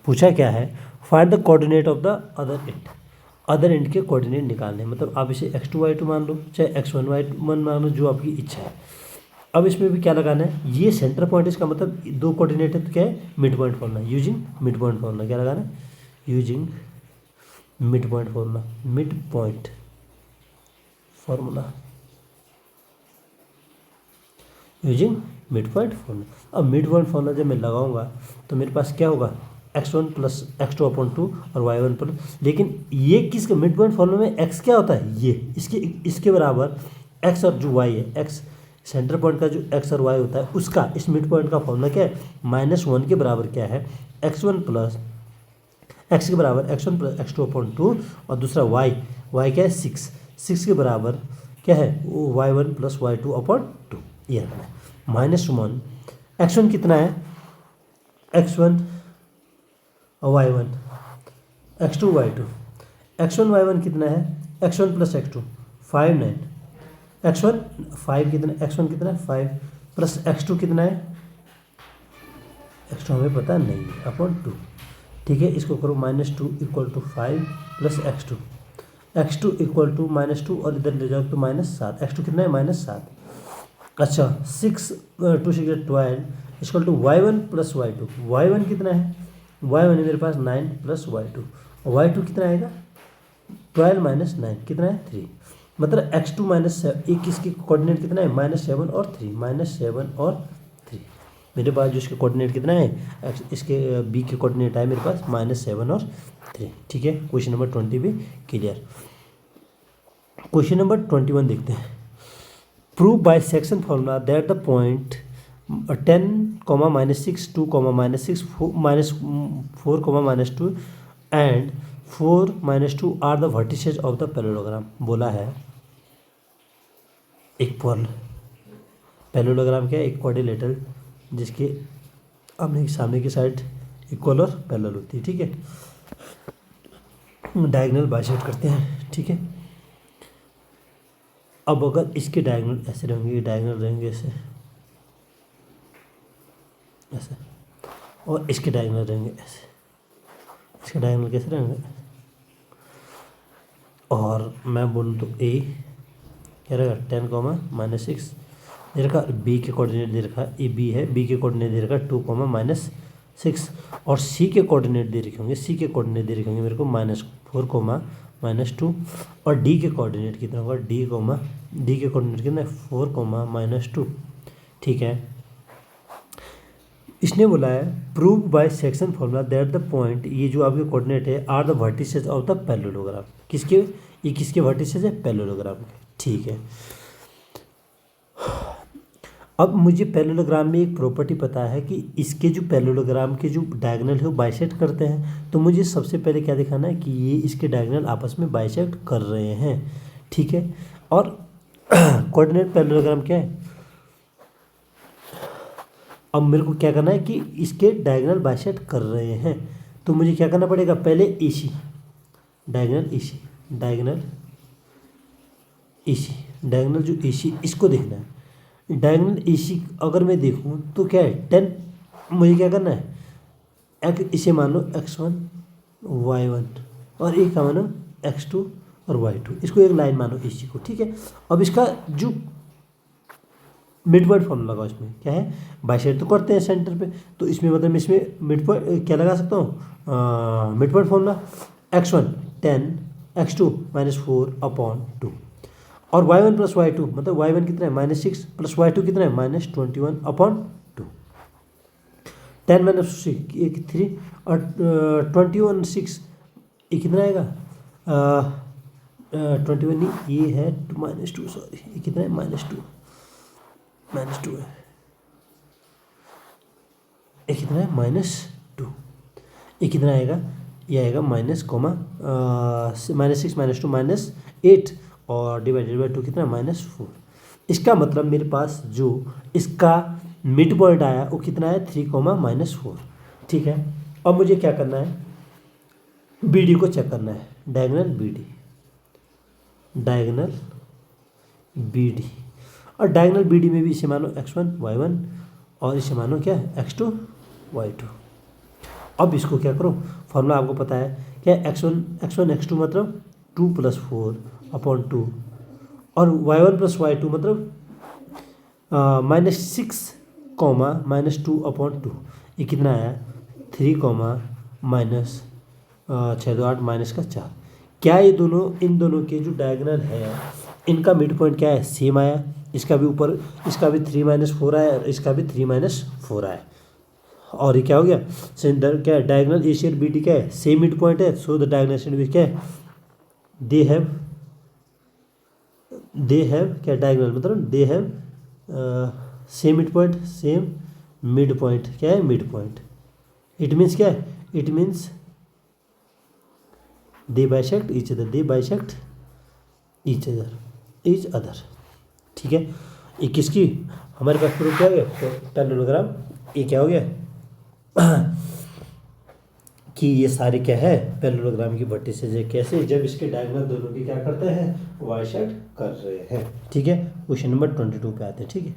पूछा क्या है find the coordinate of the other and. Other and के कोऑर्डिनेट निकालने मतलब आप इसे x2 y2 मान लो चाहे x1 y1 मान लो जो आपकी इच्छा है। अब इसमें भी क्या लगाना है ये सेंटर पॉइंट इसका मतलब दो कोऑर्डिनेट है तो क्या है mid point formula using mid point formula क्या लगाना है using mid point formula using mid point formula. अब मिड पॉइंट फॉर्मूला जब मैं लगाऊंगा तो मेरे पास क्या होगा x1 प्लस x2/2 और y1 प्लस। लेकिन ये किसका मिड पॉइंट फॉर्मूला में x क्या होता है ये इसके बराबर x और जो y है x सेंटर पॉइंट का जो x और y होता है उसका इस मिड पॉइंट का फॉर्मूला क्या है -1 के बराबर क्या है x1 प्लस x के बराबर x1 प्लस x2/2 और दूसरा y क्या है 6 के बराबर क्या है वो y1 प्लस y2/2 ये रखना है -1। x1 कितना है x1 और y1 x2 y2 x1 y1 कितना है x1 प्लस x2 5 9 x1 5 कितना x1 कितना है 5 प्लस x2 कितना है x2 हमें पता नहीं है /2। ठीक है इसको करो -2 = 5 प्लस x2 = -2 और इधर ले जाओ तो -7 x2 कितना है -7। अच्छा 6 2 6 12 equal to y1 plus y2 y1 कितना है y1 है मेरे पास 9 प्लस y2 और y2 कितना आएगा 12 माइनस 9 कितना है 3 मतलब x2 माइनस एक इसकी कोऑर्डिनेट कितना है -7 और 3 -7 और 3। मेरे पास जो इसके कोऑर्डिनेट कितना है, इसके बी के कोऑर्डिनेट है मेरे पास -7 और 3। ठीक है, क्वेश्चन नंबर 20 भी क्लियर। क्वेश्चन नंबर 21 देखते हैं। Prove by section formula that the point 10, -6, 2, -6, -4, -2 and 4, -2 are the vertices of the parallelogram. बोला है एक पैरेललोग्राम क्या है, एक क्वाड्रिलेटरल जिसके आमने सामने की साइड इक्वल और पैरेलल होती है। ठीक है, डायगोनल बाइसेक्ट करते हैं। ठीक है, अब अगर इसके डायगोनल ऐसे रहेंगे, डायगोनल रहेंगे ऐसे ऐसे, और इसके डायगोनल रहेंगे ऐसे, इसके डायगोनल कैसे रहेंगे, और मैं बोलूँ तो ए क्या रहेगा 10, -6 दे रखा, बी के कोऑर्डिनेट दे रखा, ए बी है, बी के कोऑर्डिनेट दे रखा 2, -6 और सी के कोऑर्डिनेट दे रखे होंगे, सी के कोऑर्डिनेट दे रखे होंगे मेरे को -4, -2 और डी के कोऑर्डिनेट कितना होगा, डी के कोऑर्डिनेट कितना है 4, -2। ठीक है, इसने बोला है prove by section formula that the point, ये जो आपके कोऑर्डिनेट है are the vertices of the parallelogram. किसके, ये किसके वर्टिसेज है, पैरेललोग्राम के। ठीक है, अब मुझे पैरेललोग्राम में एक प्रॉपर्टी पता है कि इसके जो पैरेललोग्राम के जो डायगोनल है वो बाइसेक्ट करते हैं। तो मुझे सबसे पहले क्या दिखाना है कि ये इसके डायगोनल आपस में बाइसेक्ट कर रहे हैं। ठीक है, और कोऑर्डिनेट पैरेललोग्राम क्या है, अब मेरे को क्या करना है कि इसके डायगोनल बाइसेक्ट कर रहे हैं। तो मुझे क्या करना पड़ेगा, पहले एसी डायगोनल डायगोनल जो एसी इसको देखना है। डायगोनल एसी अगर मैं देखूं तो क्या है 10, मुझे क्या करना है इसे मान लो x1 y1 और एक का मानो x2 और y2, इसको एक लाइन मानो एसी को। ठीक है, अब इसका जो मिड पॉइंट फॉर्मूला लगाओ, इसमें क्या है बाइसेक्ट तो करते हैं सेंटर पे, तो इसमें मतलब इसमें मिड पॉइंट क्या लगा सकता हूँ, mid point formula x1 10, x2 -4/2 और y1 + y2 मतलब y1 कितना है -6 + y2 कितना है -21/2। 10 - 6 3 और 21 6 ये कितना आएगा, 21 नहीं ये है -2, सॉरी ये कितना है -2 है, ये कितना है -2, ये कितना आएगा, ये आएगा -6 -2 -8 और डिवाइडेड बाय 2 कितना -4। इसका मतलब मेरे पास जो इसका मिड पॉइंट आया वो कितना है 3, -4। ठीक है, अब मुझे क्या करना है, बी डी को चेक करना है, डायगोनल बी डी और डायगोनल बी डी में भी इसे मानो x1 y1 और इसे मानो क्या x2 y2। अब इसको क्या करो, फॉर्मूला आपको पता है क्या, x1 x2 मतलब 2 + 4/2 और y1 + y2 मतलब -6, -2/2। ये कितना आया 3, -6 2 8 -4। क्या ये दोनों, इन दोनों के जो डायगोनल है इनका मिड पॉइंट क्या है, सेम आया, इसका भी ऊपर, इसका भी 3 - 4 आया और इसका भी 3 - 4 आया। और ये क्या हो गया, सेंटर क्या है, डायगोनल ए सी और बी डी क्या है, सेम मिड पॉइंट है, सो द डायगोनल क्या है, दे हैव क्या, डायगोनल मतलब they have same mid point क्या है, मिड पॉइंट। इट मीन्स क्या है, it means they bisect each other. ठीक है, ये किसकी, हमारे पास प्रूफ क्या हो गया, तो पैरेललोग्राम ये क्या हो गया कि ये सारे क्या है पैरेललोग्राम की वर्टिसेज है। कैसे, जब इसके डायगोनल दोनों की क्या करते हैं, बाइसेक्ट कर रहे हैं। ठीक है, क्वेश्चन नंबर 22 पे आते हैं। ठीक है,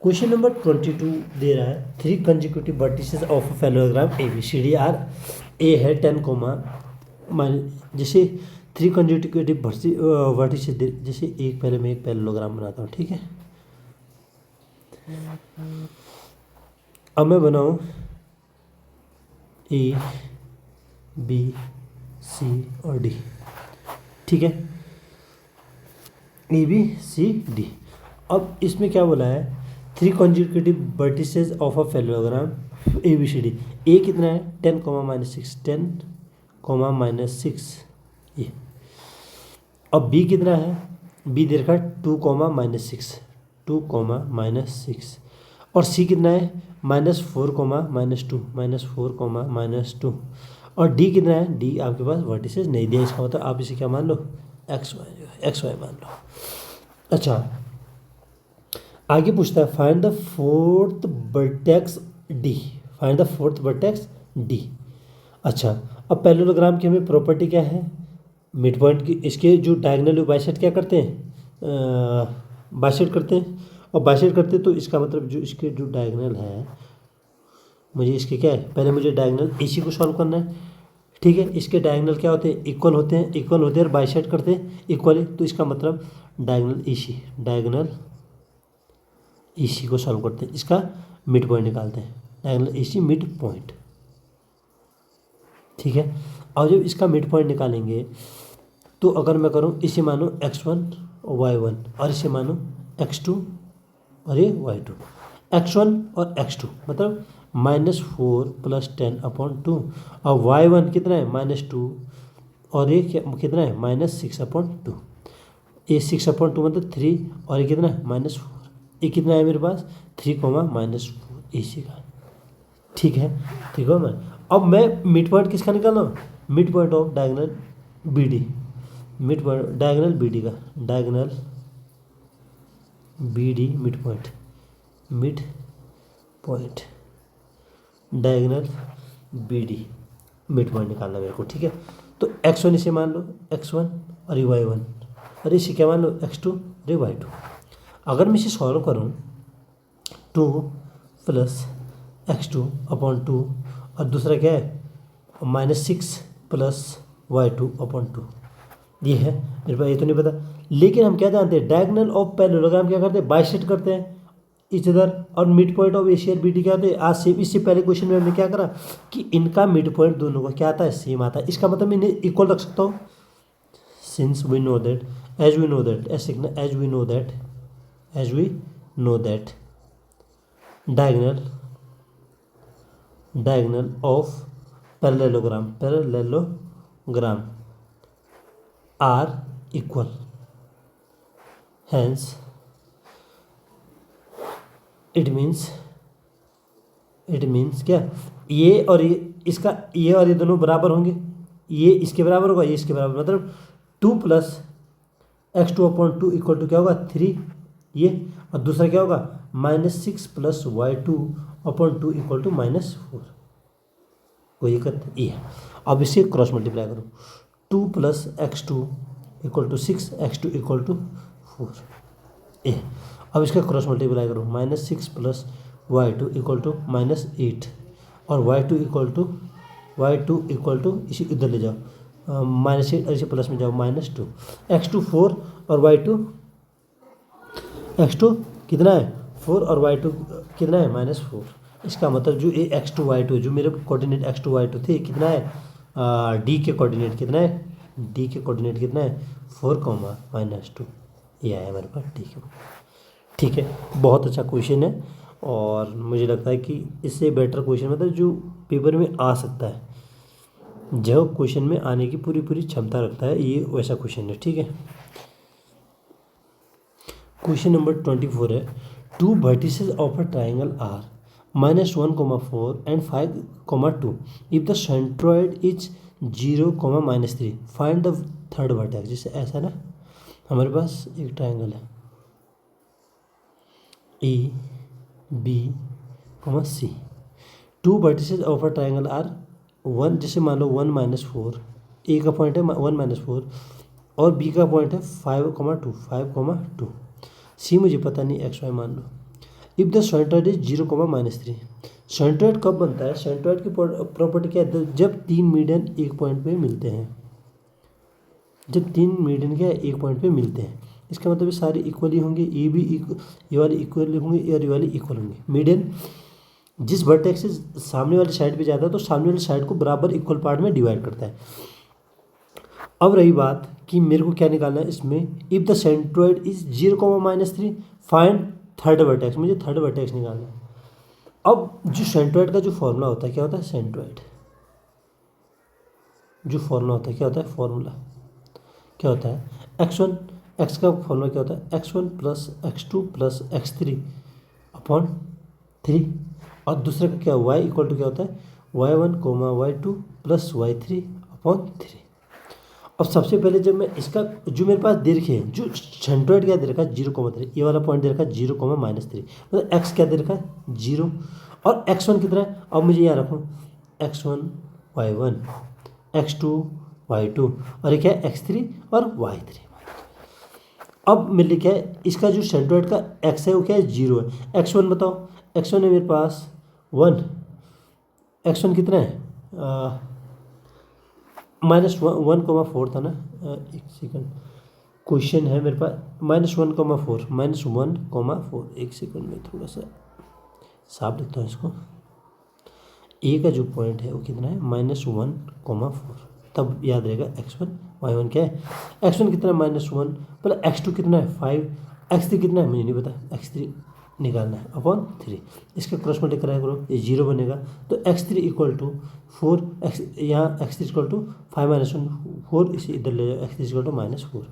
क्वेश्चन नंबर 22 दे रहा है 3 consecutive vertices of parallelogram ABCD are, A है 10, जैसे 3 कंसेक्यूटिव वर्टिसेज, जैसे एक पहले मैं एक पैरेललोग्राम बनाता हूँ। ठीक है, अब मैं बनाऊँ A B C और D। ठीक है, A B C D। अब इसमें क्या बोला है 3 consecutive vertices of a parallelogram A B C D. A कितना है 10 कॉमा माइनस 6, 10 कॉमा माइनस 6 ये। अब बी कितना है, बी दे रखा है 2 कॉमा माइनस 6, 2 कॉमा माइनस 6। और सी कितना है -4 कॉमा -2, -4 कॉमा -2। और डी कितना है, डी आपके पास वर्टिसेस नहीं दिया, इसका मतलब आप इसे क्या मान लो एक्स वाई मान लो। अच्छा आगे पूछता है find the fourth vertex D, find the fourth vertex D. अच्छा अब पैरेललोग्राम की हमें प्रॉपर्टी क्या है, मिड पॉइंट की, इसके जो डायगोनल बाइसेक्ट क्या करते हैं, बाइसेक्ट करते हैं। और बाइसेक्ट करते हैं तो इसका मतलब जो इसके जो डायगोनल है, मुझे इसके क्या है, पहले मुझे डायगोनल इसी को सॉल्व करना है, ठीक है। इसके डायगोनल क्या होते हैं, इक्वल होते हैं, इक्वल होते हैं और बाइसेक्ट करते हैं इक्वली, तो इसका मतलब डायगोनल इसी, डायगोनल इसी को सॉल्व करते हैं, इसका मिड पॉइंट निकालते हैं, डायगोनल इसी मिड पॉइंट, ठीक है। और जब इसका मिड पॉइंट निकालेंगे तो अगर मैं करूँ इसे मानो x1 y1 और इसे मानो x2 और ये y2, x1 और x2 मतलब -4 + 10/2 और y1 कितना है -2 और ये कितना है -6/2। ये 6/2 मतलब 3 और ये कितना है -4, ये कितना है मेरे पास 3 -4 इसी का, ठीक है। ठीक है मैं, अब मैं मिड पॉइंट किसका निकालना, mid point of diagonal B D, mid point diagonal B D का, diagonal B D mid point, mid point diagonal B D mid point निकालना मेरे को, ठीक है। तो x1 इसे मान लो x1 और ये y1 और इसे क्या मान लो x2 और ये y2। अगर मैं इसे सॉल्व करूँ 2 + x2/2 और दूसरा क्या है -6 + y2/2, ये है मेरे पास, ये तो नहीं पता। लेकिन हम क्या जानते हैं, डायगोनल ऑफ पैरेललोग्राम क्या करते हैं, बाइसेक्ट करते हैं इधर, और मिड पॉइंट ऑफ AC और BD क्या होते हैं, आज से इससे पहले क्वेश्चन में हमने क्या करा कि इनका मिड पॉइंट दोनों का क्या आता है, सेम आता है। इसका मतलब मैं इन्हें इक्वल रख सकता हूँ, since we know that, as we know that, ऐसे लिखना, as we know that, as we know that diagonal of parallelogram are equal, hence it means क्या, ये और ये, इसका ये और ये दोनों बराबर होंगे, ये इसके बराबर होगा, ये इसके बराबर, मतलब 2 + x2/2 = क्या होगा 3 ये, और दूसरा क्या होगा -6 + y2/2 = -4, कोई दिक्कत ये है। अब इसे क्रॉस मल्टीप्लाई करो, 2 + x2 = 6, x2 = 4 ये। अब इसका क्रॉस मल्टीप्लाई करो, -6 + y2 = -8 और y2 इसे इधर ले जाओ, -8 और इसे प्लस में जाओ -2, x2 4 और x2 कितना है 4 और y2 कितना है -4। इसका मतलब जो ये x2 y2 जो मेरे कोऑर्डिनेट x2 y2 थे कितना है, डी के कोऑर्डिनेट कितना है, डी के कोऑर्डिनेट कितना है 4, -2, ये आया हमारे पास, ठीक है। बहुत अच्छा क्वेश्चन है और मुझे लगता है कि इससे बेटर क्वेश्चन मतलब जो पेपर में आ सकता है, जो क्वेश्चन में आने की पूरी क्षमता रखता है, ये वैसा क्वेश्चन है, ठीक है। क्वेश्चन नंबर 24 है, 2 vertices of a triangle are -1, 4 and 5, 2 if the centroid is 0, -3 find the third vertex. जैसे ऐसा ना, हमारे पास एक ट्राइंगल है A, B, C, 2 vertices of a triangle are 1, जैसे मान लो 1 -4, A का पॉइंट है 1 -4 और B का पॉइंट है 5, 2, C मुझे पता नहीं, x y मान लो। If the centroid is 0, -3, centroid कब बनता है, सेंट्रोइड की प्रॉपर्टी क्या है, जब 3 मीडियन एक पॉइंट पे मिलते हैं, जब 3 मीडियन क्या है एक पॉइंट पे मिलते हैं, इसका मतलब ये सारे इक्वली होंगे, ये भी ये वाले इक्वल होंगे, ये वाले इक्वल होंगे। मीडियन जिस वर्टेक्स से सामने वाली साइड पे जाता है तो सामने वाली साइड को बराबर इक्वल पार्ट में डिवाइड करता है। अब रही बात कि मेरे को क्या निकालना है इसमें, if the centroid is 0, -3 find third vertex, मुझे थर्ड वर्टेक्स निकालना है। अब जो सेंट्रोइड का जो फॉर्मूला होता है क्या होता है, सेंट्रोइड जो फॉर्मूला होता है क्या होता है, फॉर्मूला क्या होता है, x1, x का फॉर्मूला क्या होता है, x1 plus x2 plus x3 upon 3, और दूसरे का क्या, y इक्वल टू क्या होता है, y1 coma y2 plus y3 upon 3। अब सबसे पहले जब मैं इसका जो मेरे पास दे रखी है, जो सेंट्रोइड क्या दे रखा है 0,3, ये वाला पॉइंट दे रखा है 0,-3, मतलब x क्या दे रखा है 0, और x1 कितना है, अब मुझे यहाँ रखूँ x1 y1 x2 y2 और ये क्या है x3 और y3। अब मेरे लिए क्या है, इसका जो सेंट्रोइड का x है वो क्या है 0 है। x1 बताओ, x1 है मेरे पास 1, x1 कितना है -1,4 था ना, एक सेकंड, क्वेश्चन है मेरे पास -1,4, -1,4, एक सेकंड में थोड़ा सा साफ लिखता हूँ इसको। ए का जो पॉइंट है वो कितना है -1,4, तब याद रहेगा x1 y1 क्या है, x1 कितना है -1 प्लस x2 कितना है 5, x3 कितना है मुझे नहीं पता, x3 निकालना है अपॉन 3, इसका क्रॉस मल्टीप्लाई कराया करो, ये 0 बनेगा, तो x3 इक्वल टू 4, x यहाँ x3 इक्वल टू 5 -1 4, इसे इधर ले जाओ, x3 इक्वल टू -4,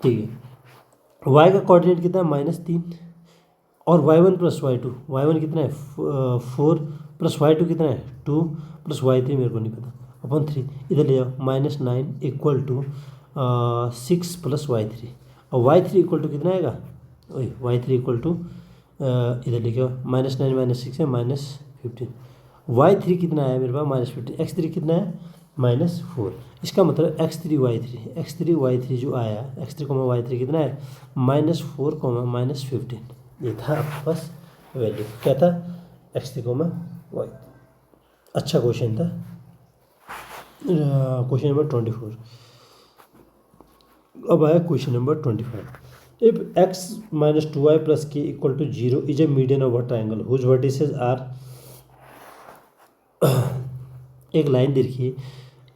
ठीक है। y का कोऑर्डिनेट कितना है -3, और y1 प्लस y1 कितना है 4 प्लस y2 कितना है 2 प्लस y3 मेरे को नहीं पता अपॉन 3, इधर ले जाओ -9 इक्वल टू 6 प्लस y3, और y3 इक्वल टू कितना आएगा, वही y3 इक्वल टू इधर लेके आओ -9 -6 है -15, y3 कितना है मेरे पास -15, x3 कितना है -4, इसका मतलब x3 y3 जो आया x3 y3 कितना है -4 -15, ये था आपके पास वैल्यू, क्या था x3 y। अच्छा क्वेश्चन था, क्वेश्चन नंबर 24। अब आया question number 25। If x minus 2y plus k equal to 0 is a median of a triangle whose vertices are एक लाइन देखिए,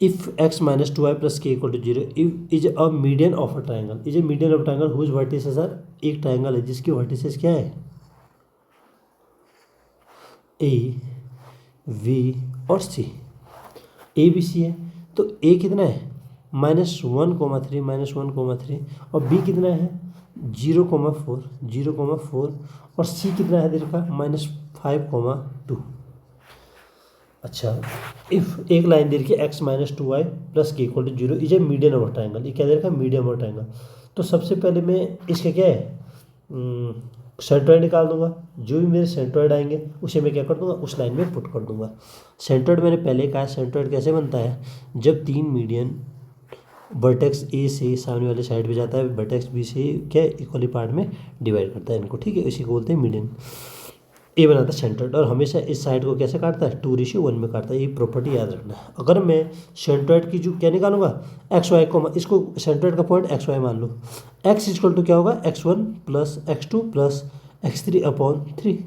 if x minus 2y plus k equal to 0 is a median of a triangle, is a median of triangle whose vertices are, एक triangle है जिसकी vertices क्या है A V और सी, ए B सी है, तो ए कितना है -1,3 -1,3, और बी कितना है 0,4 और सी कितना है देखा -5,2। अच्छा, इफ एक लाइन दे रखी है x minus 2y plus k equal to 0 is a median of triangle, ये क्या दे रखा है मीडियम ऑफ ट्राइंगल, तो सबसे पहले मैं इसका क्या है सेंट्रोइड निकाल दूंगा, जो भी मेरे सेंट्रोइड आएंगे उसे मैं क्या कर दूंगा उस लाइन में पुट कर दूंगा। सेंट्रोइड मैंने पहले कहा, सेंट्रोइड कैसे बनता है, जब तीन मीडियन वर्टेक्स ए से सामने वाले साइड पे जाता है, वर्टेक्स बी से क्या इक्वली पार्ट में डिवाइड करता है इनको, ठीक है, इसी को बोलते हैं मीडियन। ए बनाता है सेंट्रोइड, और हमेशा इस साइड को कैसे काटता है 2:1 में काटता है, ये प्रॉपर्टी याद रखना है। अगर मैं सेंट्रोइड की जो क्या निकालूंगा XY को, इसको सेंट्रोइड का पॉइंट XY मान लो, x इक्वल टू क्या होगा x1 plus x2 plus x3 upon 3,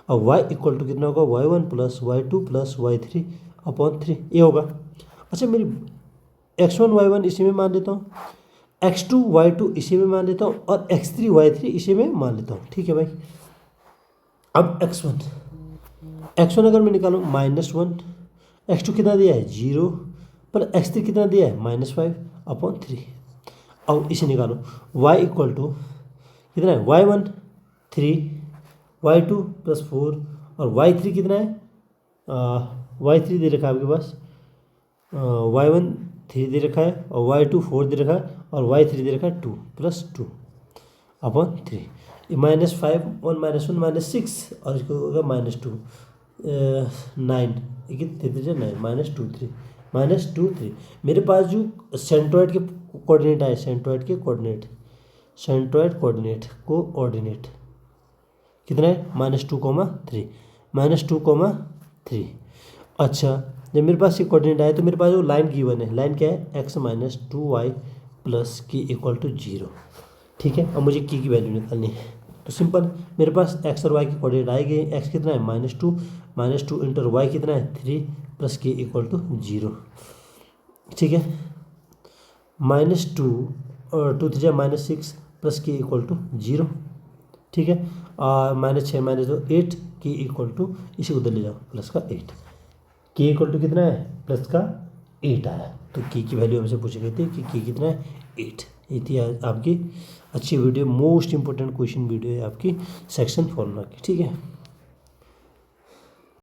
और y इक्वल टू कितना होगा y1 plus y2 plus y3 upon 3, ये होगा। अच्छा, मेरी x1 y1 इसी में मान लेता हूँ, x2 y2 इसी में मान लेता हूँ, और x3 y3 इसी में मान लेता हूँ, ठीक है भाई। अब x1 अगर मैं निकालूँ -1, x2 कितना दिया है 0 पर x3 कितना दिया है -5 अपॉन 3, अब इसे निकालो y इक्वल टू कितना है y1 3 y2 +4 और y3 कितना है y3 दे रखा है आपके पास, y1 3 दे रखा है और y2 4 दे रखा है और y3 दे रखा है 2 + 2 अपॉन 3, -5 और -1 -6 और इसको होगा -2 9, कितने 9 -2 3 मेरे पास जो सेंट्रोइड के कोऑर्डिनेट आए, सेंट्रोइड कोऑर्डिनेट कितना है -2,3 अच्छा, जब मेरे पास ये कोऑर्डिनेट आए तो मेरे पास जो लाइन गिवन है, लाइन क्या है x - 2y + k = 0, ठीक है। अब मुझे की वैल्यू निकालनी है, तो सिंपल मेरे पास x और y के कोऑर्डिनेट आए गए, x कितना है -2 इंटर y कितना है 3 + k = 0, ठीक है। -2 और 2 3 -6 + k = 0, ठीक है। -6 -2 8 के इक्वल टू, इसे उधर ले जाओ, प्लस का 8, के इक्वल टू कितना है, प्लस का 8 आया। तो के की वैल्यू हमसे पूछी गई थी कि के कितना है, 8। ये थी आपकी अच्छी video, most important question video है आपकी सेक्शन फॉर्मूला की, ठीक है।